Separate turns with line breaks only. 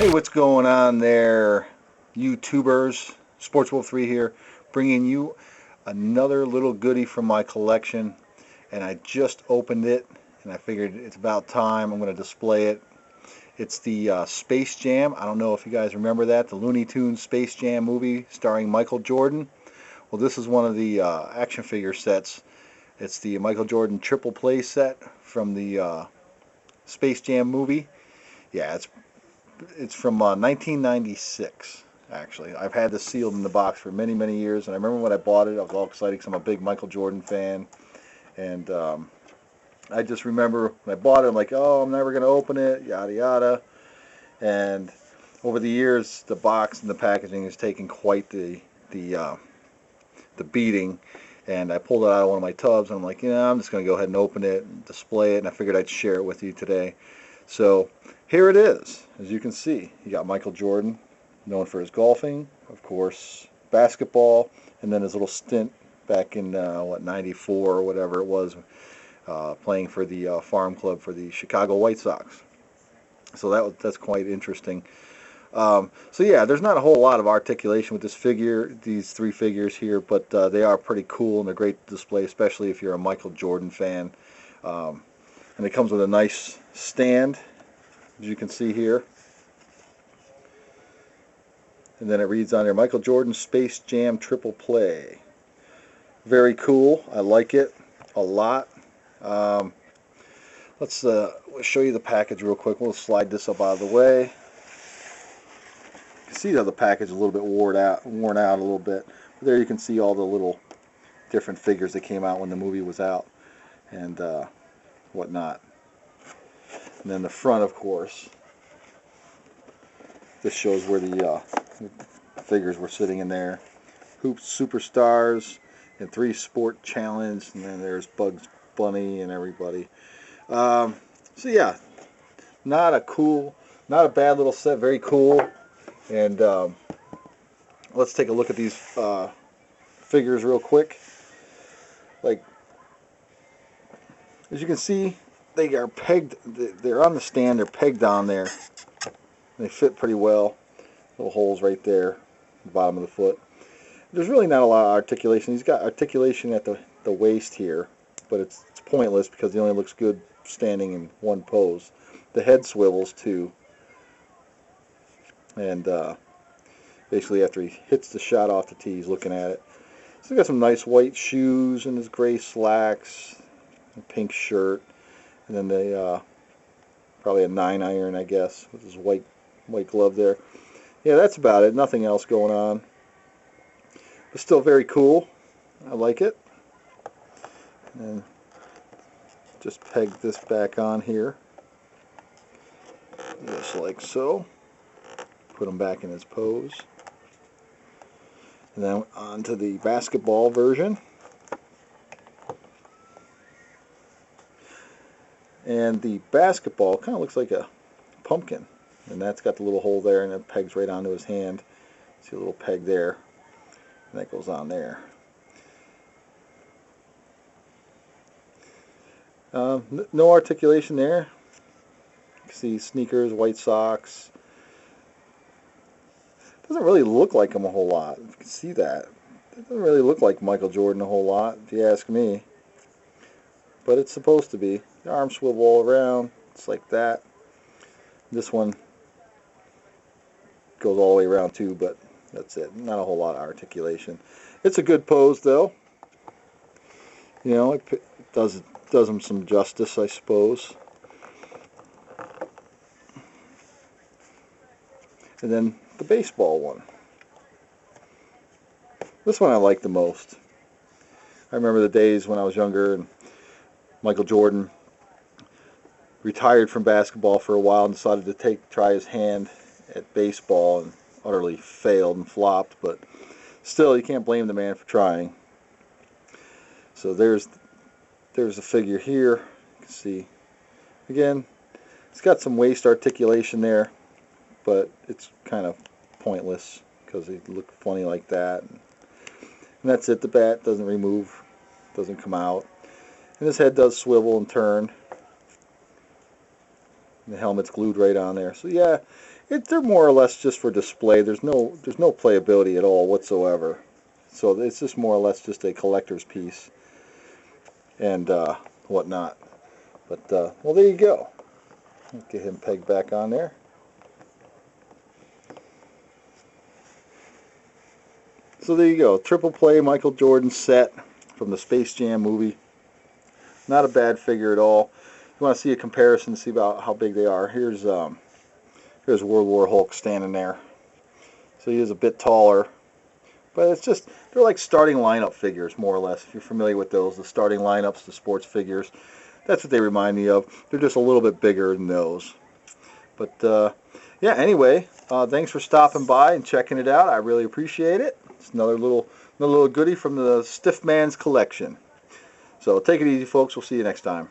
Hey, what's going on there, YouTubers? Sports Wolf 3 here, bringing you another little goodie from my collection. And I just opened it, and I figured it's about time. I'm going to display it. It's the Space Jam. I don't know if you guys remember that, the Looney Tunes Space Jam movie starring Michael Jordan. Well, this is one of the action figure sets. It's the Michael Jordan triple play set from the Space Jam movie. Yeah, it's from 1996, actually. I've had this sealed in the box for many, many years, and I remember when I bought it, I was all excited because I'm a big Michael Jordan fan. And I just remember when I bought it, I'm like, oh, I'm never going to open it, yada, yada. And over the years, the box and the packaging has taken quite the beating. And I pulled it out of one of my tubs, and I'm like, I'm just going to go ahead and open it and display it, and I figured I'd share it with you today. So here it is. As you can see, you got Michael Jordan, known for his golfing, of course, basketball, and then his little stint back in, 94 or whatever it was, playing for the farm club for the Chicago White Sox. So that's quite interesting. So yeah, there's not a whole lot of articulation with this figure, these three figures here, but they are pretty cool and they're great to display, especially if you're a Michael Jordan fan. And it comes with a nice stand, as you can see here. And then it reads on there, Michael Jordan Space Jam Triple Play. Very cool. I like it a lot. Let's show you the package real quick. We'll slide this up out of the way. You can see how the package is a little bit worn out a little bit. But there you can see all the little different figures that came out when the movie was out and whatnot. And then the front, of course, this shows where the figures were sitting in there. Hoops Superstars and 3 Sport Challenge, and then there's Bugs Bunny and everybody. So yeah, not a bad little set, very cool. And let's take a look at these figures real quick. Like, as you can see, they are pegged, they're on the stand, they're pegged on there. They fit pretty well. Little holes right there, the bottom of the foot. There's really not a lot of articulation. He's got articulation at the waist here, but it's pointless because he only looks good standing in one pose. The head swivels too. And basically after he hits the shot off the tee, he's looking at it. So he's got some nice white shoes and his gray slacks, a pink shirt, and then they probably a 9-iron, I guess, with his white glove there. Yeah, that's about it. Nothing else going on. But still very cool. I like it. And just peg this back on here. Just like so. Put him back in his pose. And then on to the basketball version. And the basketball kind of looks like a pumpkin. And that's got the little hole there, and it pegs right onto his hand. See a little peg there. And that goes on there. No articulation there. You can see sneakers, white socks. Doesn't really look like him a whole lot. You can see that. It doesn't really look like Michael Jordan a whole lot, if you ask me. But it's supposed to be. The arms swivel all around. It's like that. This one goes all the way around too, but that's it. Not a whole lot of articulation. It's a good pose, though. You know, it does him some justice, I suppose. And then the baseball one. This one I like the most. I remember the days when I was younger and Michael Jordan retired from basketball for a while and decided to try his hand at baseball and utterly failed and flopped, but still you can't blame the man for trying. So there's a figure here. You can see again it's got some waist articulation there, but it's kind of pointless because he look funny like that, and that's it. The bat doesn't remove, doesn't come out, and his head does swivel and turn. The helmet's glued right on there. So yeah, They're more or less just for display. There's no playability at all whatsoever. So it's just more or less just a collector's piece and whatnot. But well, there you go. Let's get him pegged back on there. So there you go, triple play Michael Jordan set from the Space Jam movie. Not a bad figure at all. You want to see a comparison, see about how big they are. Here's World War Hulk standing there. So he is a bit taller, but it's just, they're like starting lineup figures more or less. If you're familiar with those, the starting lineups, the sports figures, that's what they remind me of. They're just a little bit bigger than those. But yeah, anyway, thanks for stopping by and checking it out. I really appreciate it. It's another little goodie from the Stiff Man's collection. So take it easy, folks. We'll see you next time.